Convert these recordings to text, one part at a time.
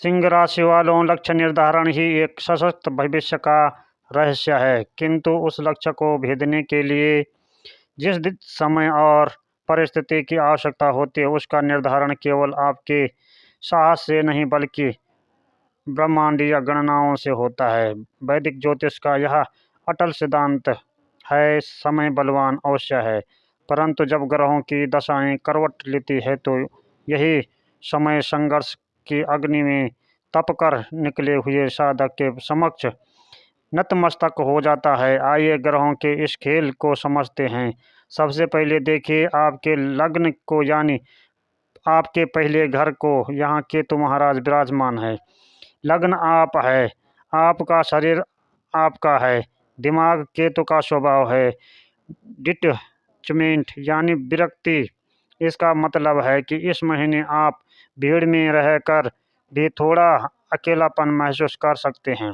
सिंह राशि वालों, लक्ष्य निर्धारण ही एक सशक्त भविष्य का रहस्य है, किंतु उस लक्ष्य को भेदने के लिए जिस समय और परिस्थिति की आवश्यकता होती है, उसका निर्धारण केवल आपके साहस से नहीं बल्कि ब्रह्मांडीय गणनाओं से होता है। वैदिक ज्योतिष का यह अटल सिद्धांत है, समय बलवान अवश्य है, परंतु जब ग्रहों की दशाएं करवट लेती है तो यही समय संघर्ष की अग्नि में तपकर निकले हुए साधक के समक्ष नतमस्तक हो जाता है। आइए ग्रहों के इस खेल को समझते हैं। सबसे पहले देखिए आपके लग्न को, यानी आपके पहले घर को। यहाँ केतु महाराज विराजमान है। लग्न आप है, आपका शरीर आपका है, दिमाग केतु का स्वभाव है डिटचमेंट यानी विरक्ति। इसका मतलब है कि इस महीने आप भीड़ में रहकर भी थोड़ा अकेलापन महसूस कर सकते हैं।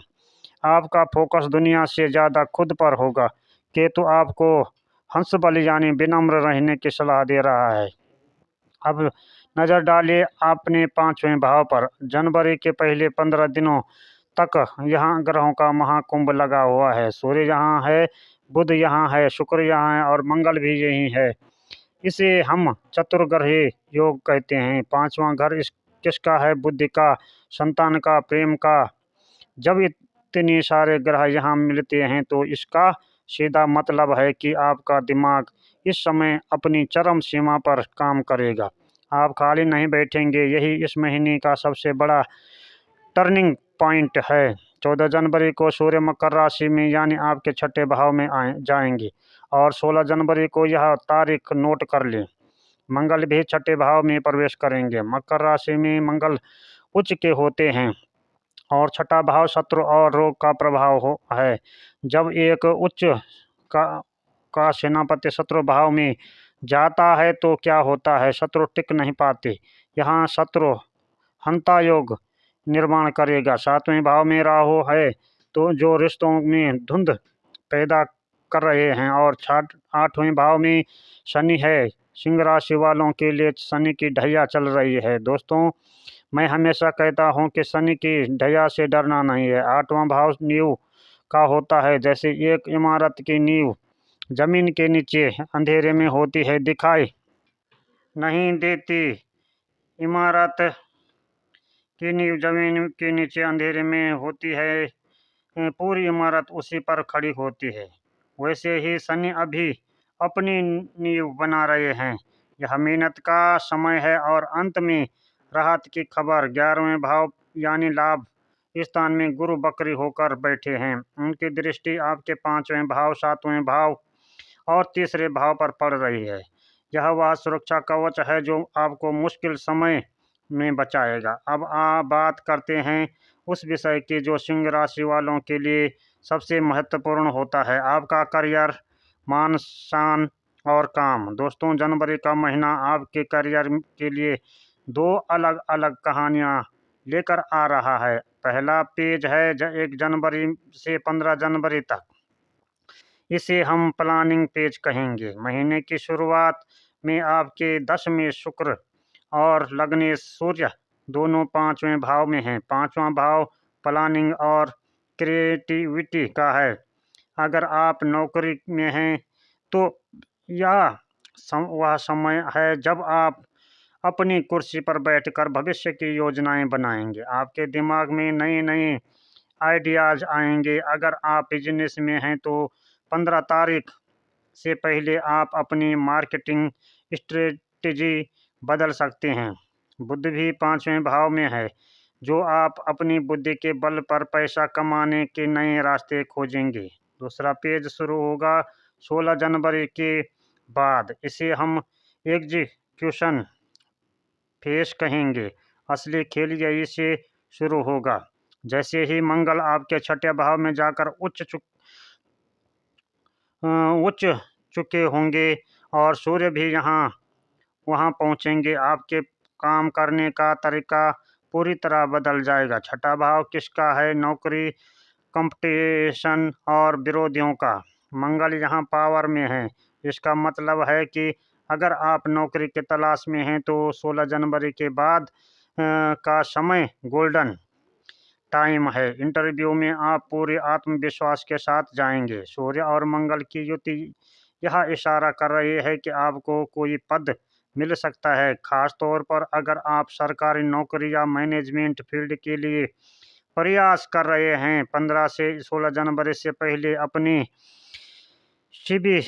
आपका फोकस दुनिया से ज़्यादा खुद पर होगा। केतु आपको हंसबल यानी विनम्र रहने की सलाह दे रहा है। अब नज़र डालिए अपने पांचवें भाव पर। जनवरी के पहले 15 दिनों तक यहाँ ग्रहों का महाकुंभ लगा हुआ है। सूर्य यहाँ है, बुध यहाँ है, शुक्र यहाँ है और मंगल भी यही है। इसे हम चतुर्ग्रही योग कहते हैं। पांचवा घर इस किसका है? बुद्धि का, संतान का, प्रेम का। जब इतने सारे ग्रह यहाँ मिलते हैं तो इसका सीधा मतलब है कि आपका दिमाग इस समय अपनी चरम सीमा पर काम करेगा। आप खाली नहीं बैठेंगे। यही इस महीने का सबसे बड़ा टर्निंग पॉइंट है। 14 जनवरी को सूर्य मकर राशि में यानी आपके छठे भाव में जाएंगे और 16 जनवरी को यह तारीख नोट कर लें। मंगल भी छठे भाव में प्रवेश करेंगे। मकर राशि में मंगल उच्च के होते हैं और छठा भाव शत्रु और रोग का प्रभाव है। जब एक उच्च का सेनापति शत्रु भाव में जाता है तो क्या होता है? शत्रु टिक नहीं पाते। यहाँ शत्रु हंता योग निर्माण करेगा। सातवें भाव में राहु है तो जो रिश्तों में धुंध पैदा कर रहे हैं, और आठवें भाव में शनि है। सिंह राशि वालों के लिए शनि की ढैया चल रही है। दोस्तों, मैं हमेशा कहता हूं कि शनि की ढैया से डरना नहीं है। आठवां भाव नींव का होता है। जैसे एक इमारत की नींव जमीन के नीचे अंधेरे में होती है, दिखाई नहीं देती। इमारत की नींव जमीन के नीचे अंधेरे में होती है, पूरी इमारत उसी पर खड़ी होती है। वैसे ही शनि अभी अपनी नींव बना रहे हैं। यह मेहनत का समय है और अंत में राहत की खबर। 11वें भाव यानी लाभ स्थान में गुरु बकरी होकर बैठे हैं। उनकी दृष्टि आपके पांचवें भाव, सातवें भाव और तीसरे भाव पर पड़ रही है। यह वह सुरक्षा कवच है जो आपको मुश्किल समय में बचाएगा। अब बात करते हैं उस विषय की जो सिंह राशि वालों के लिए सबसे महत्वपूर्ण होता है, आपका करियर, मान शान और काम। दोस्तों, जनवरी का महीना आपके करियर के लिए दो अलग अलग कहानियां लेकर आ रहा है। पहला पेज है 1 जनवरी से 15 जनवरी तक। इसे हम प्लानिंग पेज कहेंगे। महीने की शुरुआत में आपके 10 में शुक्र और लग्नेश सूर्य दोनों पांचवें भाव में हैं। पांचवा भाव प्लानिंग और क्रिएटिविटी का है। अगर आप नौकरी में हैं तो यह वह समय है जब आप अपनी कुर्सी पर बैठकर भविष्य की योजनाएं बनाएंगे। आपके दिमाग में नए नए आइडियाज आएंगे। अगर आप बिजनेस में हैं तो 15 तारीख से पहले आप अपनी मार्केटिंग स्ट्रेटजी बदल सकते हैं। बुद्धि भी पांचवें भाव में है, जो आप अपनी बुद्धि के बल पर पैसा कमाने के नए रास्ते खोजेंगे। दूसरा पेज शुरू होगा 16 जनवरी के बाद। इसे हम एग्जीक्यूशन फेस कहेंगे। असली खेल यही से शुरू होगा। जैसे ही मंगल आपके छठे भाव में जाकर उच्च चुके होंगे और सूर्य भी वहां पहुंचेंगे, आपके काम करने का तरीका पूरी तरह बदल जाएगा। छठा भाव किसका है? नौकरी, कंपटीशन और विरोधियों का। मंगल यहाँ पावर में है। इसका मतलब है कि अगर आप नौकरी की तलाश में हैं तो 16 जनवरी के बाद का समय गोल्डन टाइम है। इंटरव्यू में आप पूरे आत्मविश्वास के साथ जाएंगे। सूर्य और मंगल की युति यह इशारा कर रही है कि आपको कोई पद मिल सकता है, खास तौर पर अगर आप सरकारी नौकरी या मैनेजमेंट फील्ड के लिए प्रयास कर रहे हैं। 15 से 16 जनवरी से पहले अपनी सीवी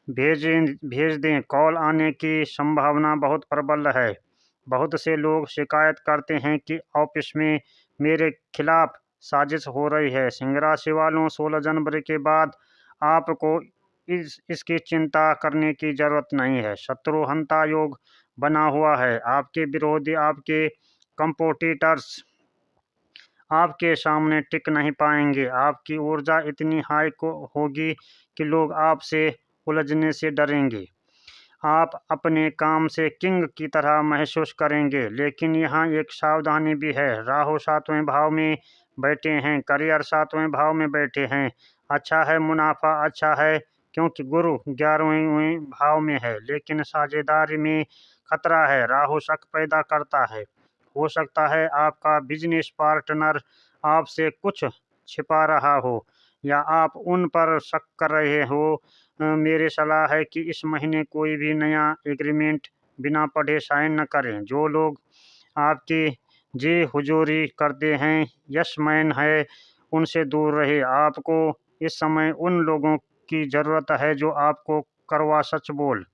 भेज दें। कॉल आने की संभावना बहुत प्रबल है। बहुत से लोग शिकायत करते हैं कि ऑफिस में मेरे खिलाफ साजिश हो रही है। सिंह राशि वालों, 16 जनवरी के बाद आपको इसकी चिंता करने की जरूरत नहीं है। शत्रु हंता योग बना हुआ है। आपके विरोधी, आपके कंपोटिटर्स आपके सामने टिक नहीं पाएंगे। आपकी ऊर्जा इतनी हाई को होगी कि लोग आपसे उलझने से डरेंगे। आप अपने काम से किंग की तरह महसूस करेंगे। लेकिन यहाँ एक सावधानी भी है। राहु 7वें भाव में बैठे हैं, करियर 7वें भाव में बैठे हैं। अच्छा है, मुनाफा अच्छा है क्योंकि गुरु 11वें भाव में है, लेकिन साझेदारी में खतरा है। राहु शक पैदा करता है। हो सकता है आपका बिजनेस पार्टनर आपसे कुछ छिपा रहा हो या आप उन पर शक कर रहे हो। मेरी सलाह है कि इस महीने कोई भी नया एग्रीमेंट बिना पढ़े साइन न करें। जो लोग आपकी जी हुजूरी करते हैं, यस मैन है, उनसे दूर रहे। आपको इस समय उन लोगों की ज़रूरत है जो आपको कड़वा सच बोल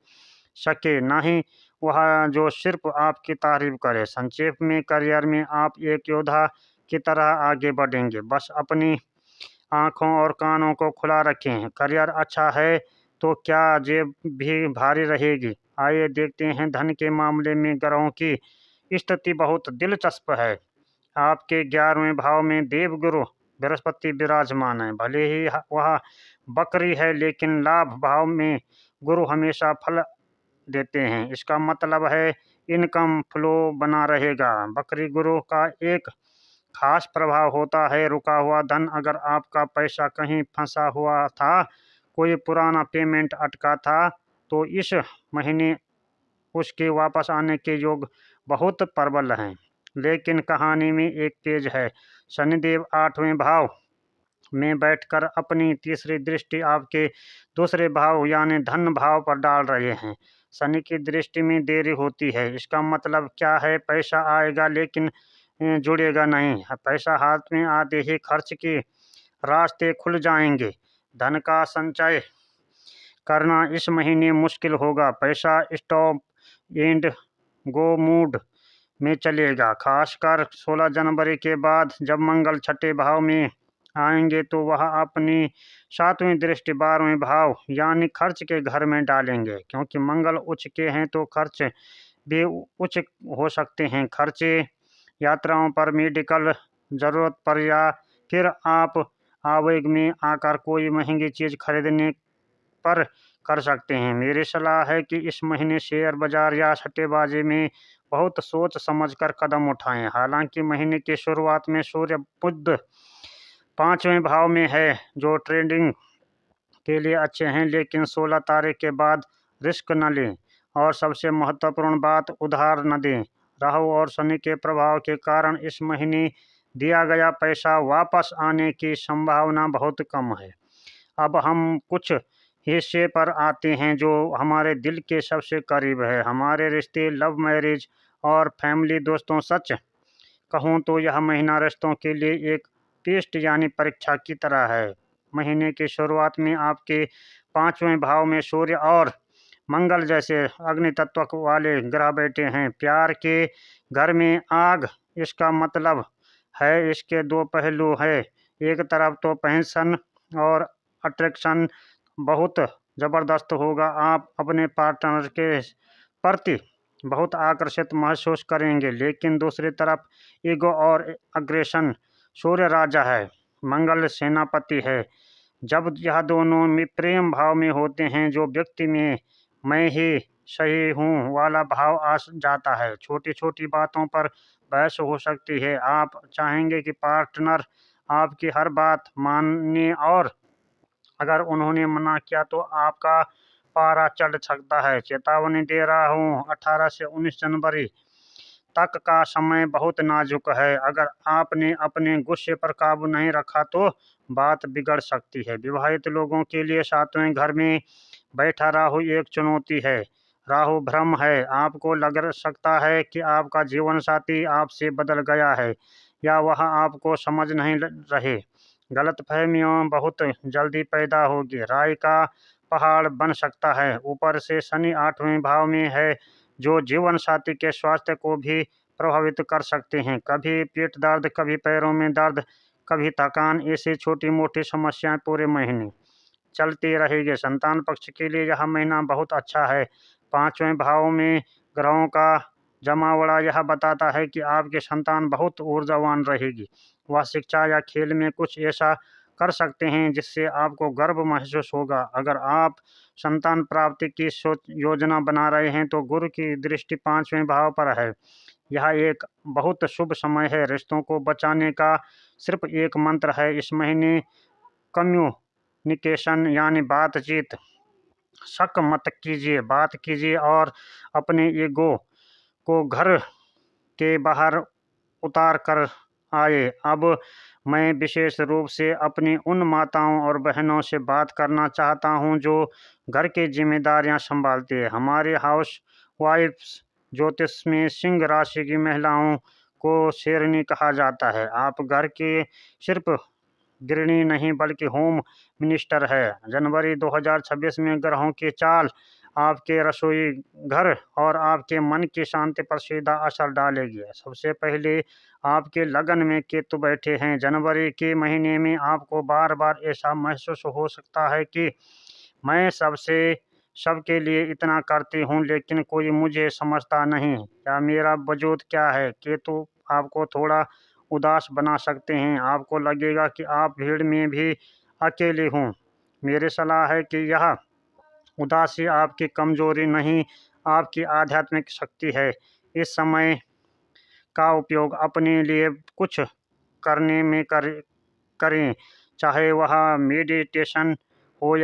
सके, ना ही वह जो सिर्फ आपकी तारीफ करे। संक्षेप में, करियर में आप एक योद्धा की तरह आगे बढ़ेंगे। बस अपनी आँखों और कानों को खुला रखें। करियर अच्छा है तो क्या जेब भी भारी रहेगी? आइए देखते हैं धन के मामले में ग्रहों की स्थिति बहुत दिलचस्प है। आपके 11वें भाव में देवगुरु बृहस्पति विराजमान है। भले ही वह बकरी है, लेकिन लाभ भाव में गुरु हमेशा फल देते हैं। इसका मतलब है इनकम फ्लो बना रहेगा। बकरी गुरु का एक खास प्रभाव होता है रुका हुआ धन। अगर आपका पैसा कहीं फंसा हुआ था, कोई पुराना पेमेंट अटका था, तो इस महीने उसके वापस आने के योग बहुत प्रबल हैं। लेकिन कहानी में एक पेज है। शनिदेव 8वें भाव में बैठकर अपनी तीसरी दृष्टि आपके दूसरे भाव यानी धन भाव पर डाल रहे हैं। शनि की दृष्टि में देरी होती है। इसका मतलब क्या है? पैसा आएगा लेकिन जुड़ेगा नहीं। पैसा हाथ में आते ही खर्च के रास्ते खुल जाएंगे। धन का संचय करना इस महीने मुश्किल होगा। पैसा स्टॉप एंड गो मूड में चलेगा। खासकर 16 जनवरी के बाद जब मंगल छठे भाव में आएंगे तो वह अपनी 7वीं दृष्टि 12वें भाव यानी खर्च के घर में डालेंगे। क्योंकि मंगल उच्च के हैं तो खर्च भी उच्च हो सकते हैं। खर्चे यात्राओं पर, मेडिकल ज़रूरत पर, या फिर आप आवेग में आकर कोई महंगी चीज़ खरीदने पर कर सकते हैं। मेरी सलाह है कि इस महीने शेयर बाजार या सट्टेबाजी में बहुत सोच समझकर कदम उठाएं। हालांकि महीने की शुरुआत में सूर्य बुध 5वें भाव में है, जो ट्रेडिंग के लिए अच्छे हैं, लेकिन 16 तारीख के बाद रिस्क न लें। और सबसे महत्वपूर्ण बात, उधार न दें। राहु और शनि के प्रभाव के कारण इस महीने दिया गया पैसा वापस आने की संभावना बहुत कम है। अब हम कुछ हिस्से पर आते हैं जो हमारे दिल के सबसे करीब है, हमारे रिश्ते, लव मैरिज और फैमिली। दोस्तों, सच कहूँ तो यह महीना रिश्तों के लिए एक टेस्ट यानी परीक्षा की तरह है। महीने की शुरुआत में आपके 5वें भाव में सूर्य और मंगल जैसे अग्नि तत्व वाले ग्रह बैठे हैं। प्यार के घर में आग, इसका मतलब है इसके दो पहलू है। एक तरफ तो पैशन और अट्रैक्शन बहुत ज़बरदस्त होगा। आप अपने पार्टनर के प्रति बहुत आकर्षित महसूस करेंगे, लेकिन दूसरी तरफ ईगो और अग्रेशन। सूर्य राजा है, मंगल सेनापति है। जब यह दोनों में प्रेम भाव में होते हैं, जो व्यक्ति में मैं ही सही हूँ वाला भाव आ जाता है, छोटी छोटी बातों पर बहस हो सकती है। आप चाहेंगे कि पार्टनर आपकी हर बात माने, और अगर उन्होंने मना किया तो आपका पारा चढ़ सकता है। चेतावनी दे रहा हूँ, 18 से 19 जनवरी तक का समय बहुत नाजुक है। अगर आपने अपने गुस्से पर काबू नहीं रखा तो बात बिगड़ सकती है। विवाहित लोगों के लिए सातवें घर में बैठा राहु एक चुनौती है। राहु भ्रम है। आपको लग सकता है कि आपका जीवन साथी आपसे बदल गया है या वह आपको समझ नहीं रहे। गलतफहमियां बहुत जल्दी पैदा होगी। राय का पहाड़ बन सकता है। ऊपर से शनि 8वें भाव में है जो जीवन साथी के स्वास्थ्य को भी प्रभावित कर सकते हैं। कभी पेट दर्द, कभी पैरों में दर्द, कभी थकान, ऐसी छोटी मोटी समस्याएं पूरे महीने चलती रहेगी। संतान पक्ष के लिए यह महीना बहुत अच्छा है। 5वें भाव में ग्रहों का जमावड़ा यह बताता है कि आपकी संतान बहुत ऊर्जावान रहेगी। वह शिक्षा या खेल में कुछ ऐसा कर सकते हैं जिससे आपको गर्व महसूस होगा। अगर आप संतान प्राप्ति की योजना बना रहे हैं तो गुरु की दृष्टि 5वें भाव पर है। यह एक बहुत शुभ समय है। रिश्तों को बचाने का सिर्फ एक मंत्र है इस महीने, कम्युनिकेशन यानी बातचीत। शक मत कीजिए, बात कीजिए और अपने ईगो को घर के बाहर उतार कर आए। अब मैं विशेष रूप से अपनी उन माताओं और बहनों से बात करना चाहता हूं जो घर की जिम्मेदारियां संभालती है। हमारे हाउस वाइफ्स ज्योतिष में सिंह राशि की महिलाओं को शेरनी कहा जाता है। आप घर के सिर्फ गृहिणी नहीं बल्कि होम मिनिस्टर है। जनवरी 2026 में ग्रहों की चाल आपके रसोई घर और आपके मन की शांति पर सीधा असर डालेगी। सबसे पहले आपके लगन में केतु बैठे हैं। जनवरी के महीने में आपको बार बार ऐसा महसूस हो सकता है कि मैं सबके लिए इतना करती हूँ लेकिन कोई मुझे समझता नहीं, या मेरा वजूद क्या है। केतु आपको थोड़ा उदास बना सकते हैं। आपको लगेगा कि आप भीड़ में भी अकेले हों। मेरी सलाह है कि यह उदासी आपकी कमजोरी नहीं, आपकी आध्यात्मिक शक्ति है। इस समय का उपयोग अपने लिए कुछ करने में करें, चाहे वह मेडिटेशन हो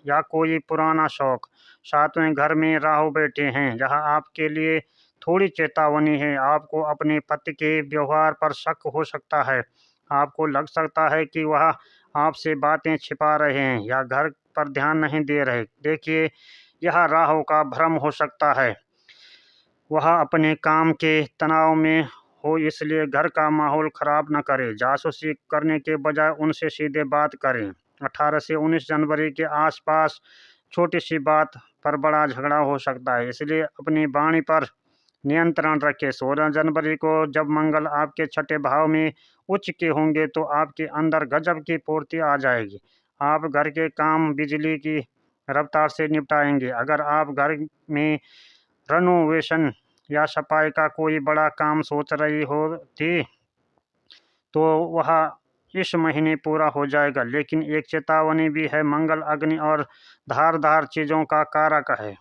या कोई पुराना शौक। 7वें घर में राहु बैठे हैं। यह आपके लिए थोड़ी चेतावनी है। आपको अपने पति के व्यवहार पर शक हो सकता है। आपको लग सकता है कि वह आपसे बातें छिपा रहे हैं या घर पर ध्यान नहीं दे रहे। देखिए, यह राहु का भ्रम हो सकता है। वह अपने काम के तनाव में हो, इसलिए घर का माहौल खराब न करें। जासूसी करने के बजाय उनसे सीधे बात करें। 18 से 19 जनवरी के आसपास छोटी सी बात पर बड़ा झगड़ा हो सकता है, इसलिए अपनी वाणी पर नियंत्रण रखें। 16 जनवरी को जब मंगल आपके छठे भाव में उच्च के होंगे तो आपके अंदर गजब की पूर्ति आ जाएगी। आप घर के काम बिजली की रफ्तार से निपटाएंगे। अगर आप घर में रेनोवेशन या सफाई का कोई बड़ा काम सोच रही होती तो वह इस महीने पूरा हो जाएगा। लेकिन एक चेतावनी भी है, मंगल अग्नि और धारदार चीज़ों का कारक है।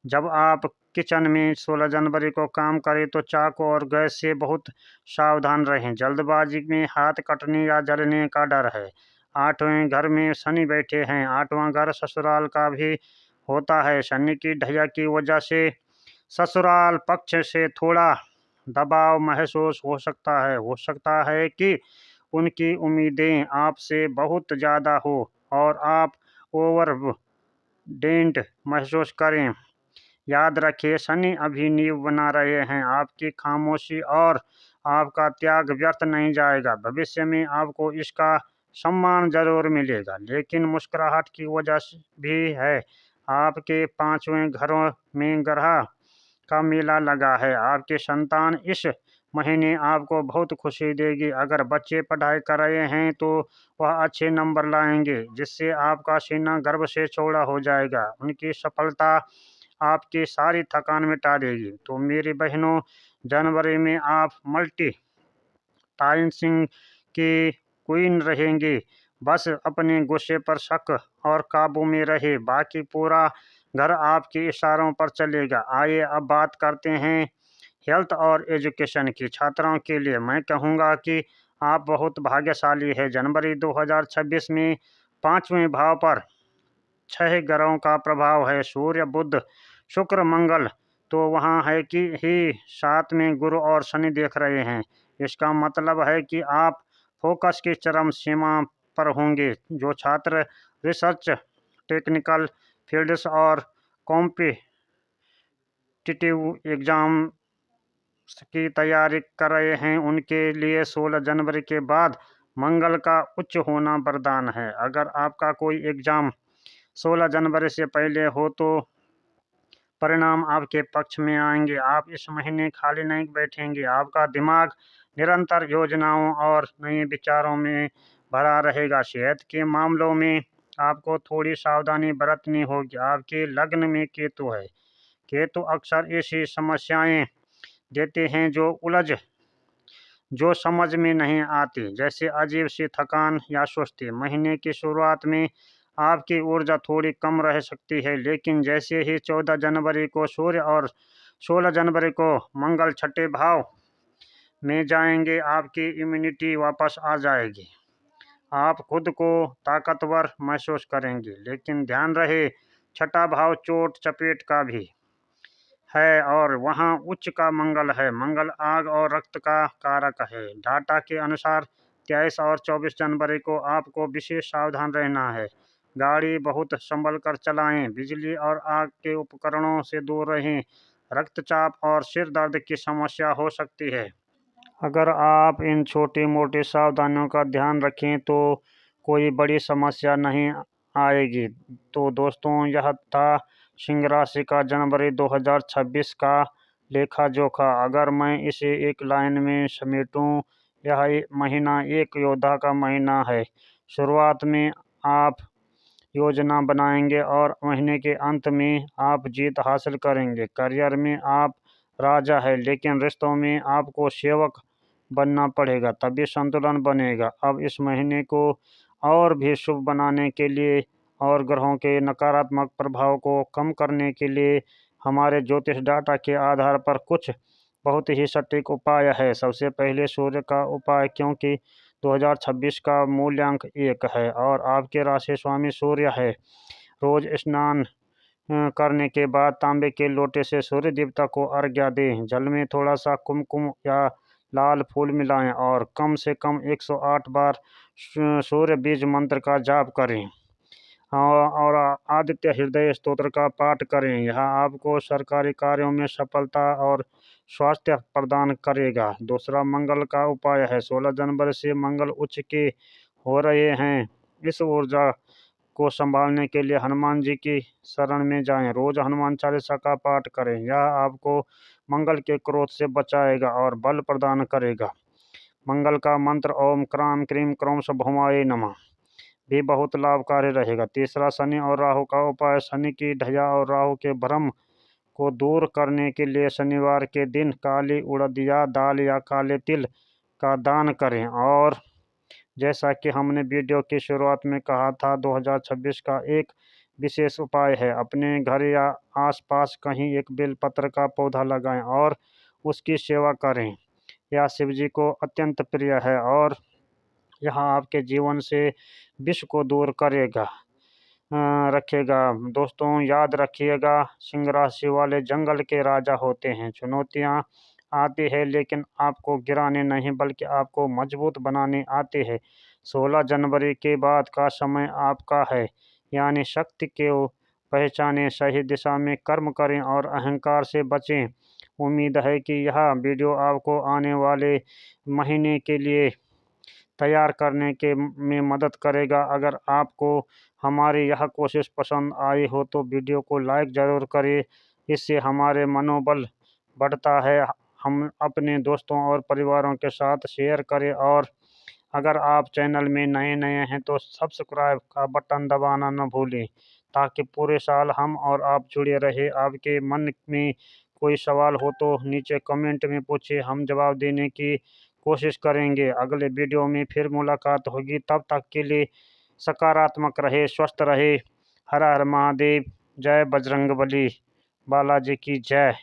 जब आप किचन में 16 जनवरी को काम करें तो चाकू और गैस से बहुत सावधान रहें। जल्दबाजी में हाथ कटने या जलने का डर है। 8वें घर में शनि बैठे हैं। 8वां घर ससुराल का भी होता है। शनि की ढैया की वजह से ससुराल पक्ष से थोड़ा दबाव महसूस हो सकता है कि उनकी उम्मीदें आपसे बहुत ज़्यादा हो और आप ओवरडेंट महसूस करें। याद रखिए, शनि अभी नींव बना रहे हैं। आपकी खामोशी और आपका त्याग व्यर्थ नहीं जाएगा। भविष्य में आपको इसका सम्मान जरूर मिलेगा, लेकिन मुस्कुराहट की वजह भी है। आपके 5वें घरों में ग्रह का मेला लगा है। आपके संतान इस महीने आपको बहुत खुशी देगी। अगर बच्चे पढ़ाई कर रहे हैं तो वह अच्छे नंबर लाएंगे, जिससे आपका सीना गर्व से चौड़ा हो जाएगा। उनकी सफलता आपकी सारी थकान मिटा देगी। तो मेरी बहनों, जनवरी में आप मल्टी टास्किंग की क्वीन रहेंगी। बस अपने गुस्से पर शक और काबू में रहे, बाकी पूरा घर आपके इशारों पर चलेगा। आइए अब बात करते हैं हेल्थ और एजुकेशन की। छात्राओं के लिए मैं कहूँगा कि आप बहुत भाग्यशाली है। जनवरी 2026 में 5वें भाव पर 6 ग्रहों का प्रभाव है। सूर्य, बुध, शुक्र, मंगल तो वहाँ है कि ही साथ में गुरु और शनि देख रहे हैं। इसका मतलब है कि आप फोकस की चरम सीमा पर होंगे। जो छात्र रिसर्च, टेक्निकल फील्ड्स और कॉम्पिटिटिव एग्जाम की तैयारी कर रहे हैं, उनके लिए 16 जनवरी के बाद मंगल का उच्च होना वरदान है। अगर आपका कोई एग्ज़ाम 16 जनवरी से पहले हो तो परिणाम आपके पक्ष में आएंगे। आप इस महीने खाली नहीं बैठेंगे। आपका दिमाग निरंतर योजनाओं और नए विचारों में भरा रहेगा। सेहत के मामलों में आपको थोड़ी सावधानी बरतनी होगी। आपके लग्न में केतु है। केतु अक्सर ऐसी समस्याएं देते हैं जो समझ में नहीं आती, जैसे अजीब सी थकान या सुस्ती। महीने की शुरुआत में आपकी ऊर्जा थोड़ी कम रह सकती है, लेकिन जैसे ही 14 जनवरी को सूर्य और 16 जनवरी को मंगल छठे भाव में जाएंगे, आपकी इम्यूनिटी वापस आ जाएगी। आप खुद को ताकतवर महसूस करेंगे, लेकिन ध्यान रहे छठा भाव चोट चपेट का भी है और वहाँ उच्च का मंगल है। मंगल आग और रक्त का कारक है। डाटा के अनुसार 23 और 24 जनवरी को आपको विशेष सावधान रहना है। गाड़ी बहुत संभल कर चलाएं। बिजली और आग के उपकरणों से दूर रहें। रक्तचाप और सिर दर्द की समस्या हो सकती है। अगर आप इन छोटी मोटी सावधानियों का ध्यान रखें तो कोई बड़ी समस्या नहीं आएगी। तो दोस्तों, यह था सिंह राशि का जनवरी 2026 का लेखा जोखा। अगर मैं इसे एक लाइन में समेटूं, यह महीना एक योद्धा का महीना है। शुरुआत में आप योजना बनाएंगे और महीने के अंत में आप जीत हासिल करेंगे। करियर में आप राजा है, लेकिन रिश्तों में आपको सेवक बनना पड़ेगा, तभी संतुलन बनेगा। अब इस महीने को और भी शुभ बनाने के लिए और ग्रहों के नकारात्मक प्रभाव को कम करने के लिए हमारे ज्योतिष डाटा के आधार पर कुछ बहुत ही सटीक उपाय है। सबसे पहले सूर्य का उपाय, क्योंकि 2026 का मूल्यांक 1 है और आपके राशि स्वामी सूर्य है। रोज स्नान करने के बाद तांबे के लोटे से सूर्य देवता को अर्घ्य दें। जल में थोड़ा सा कुमकुम या लाल फूल मिलाएं और कम से कम 108 बार सूर्य बीज मंत्र का जाप करें और आदित्य हृदय स्तोत्र का पाठ करें। यह आपको सरकारी कार्यों में सफलता और स्वास्थ्य प्रदान करेगा। दूसरा, मंगल का उपाय है। 16 जनवरी से मंगल उच्च के हो रहे हैं। इस ऊर्जा को संभालने के लिए हनुमान जी की शरण में जाएं। रोज हनुमान चालीसा का पाठ करें। यह आपको मंगल के क्रोध से बचाएगा और बल प्रदान करेगा। मंगल का मंत्र ओम क्राम क्रीम क्रौम भौमाय नमः भी बहुत लाभकारी रहेगा। तीसरा, शनि और राहु का उपाय। शनि की ढैया और राहु के भ्रम को दूर करने के लिए शनिवार के दिन काली उड़द या दाल या काले तिल का दान करें। और जैसा कि हमने वीडियो की शुरुआत में कहा था, 2026 का एक विशेष उपाय है। अपने घर या आसपास कहीं एक बेलपत्र का पौधा लगाएं और उसकी सेवा करें। यह शिव जी को अत्यंत प्रिय है और यह आपके जीवन से विष को दूर रखेगा। दोस्तों, याद रखिएगा, सिंह राशि वाले जंगल के राजा होते हैं। चुनौतियाँ आती है, लेकिन आपको गिराने नहीं बल्कि आपको मजबूत बनाने आते हैं। 16 जनवरी के बाद का समय आपका है, यानी शक्ति को पहचानें, सही दिशा में कर्म करें और अहंकार से बचें। उम्मीद है कि यह वीडियो आपको आने वाले महीने के लिए तैयार करने के में मदद करेगा। अगर आपको हमारी यह कोशिश पसंद आई हो तो वीडियो को लाइक ज़रूर करें। इससे हमारे मनोबल बढ़ता है। हम अपने दोस्तों और परिवारों के साथ शेयर करें और अगर आप चैनल में नए हैं तो सब्सक्राइब का बटन दबाना न भूलें, ताकि पूरे साल हम और आप जुड़े रहे। आपके मन में कोई सवाल हो तो नीचे कमेंट में पूछिए, हम जवाब देने की कोशिश करेंगे। अगले वीडियो में फिर मुलाकात होगी। तब तक के लिए सकारात्मक रहे, स्वस्थ रहे। हर हर महादेव। जय बजरंगबली। बालाजी की जय।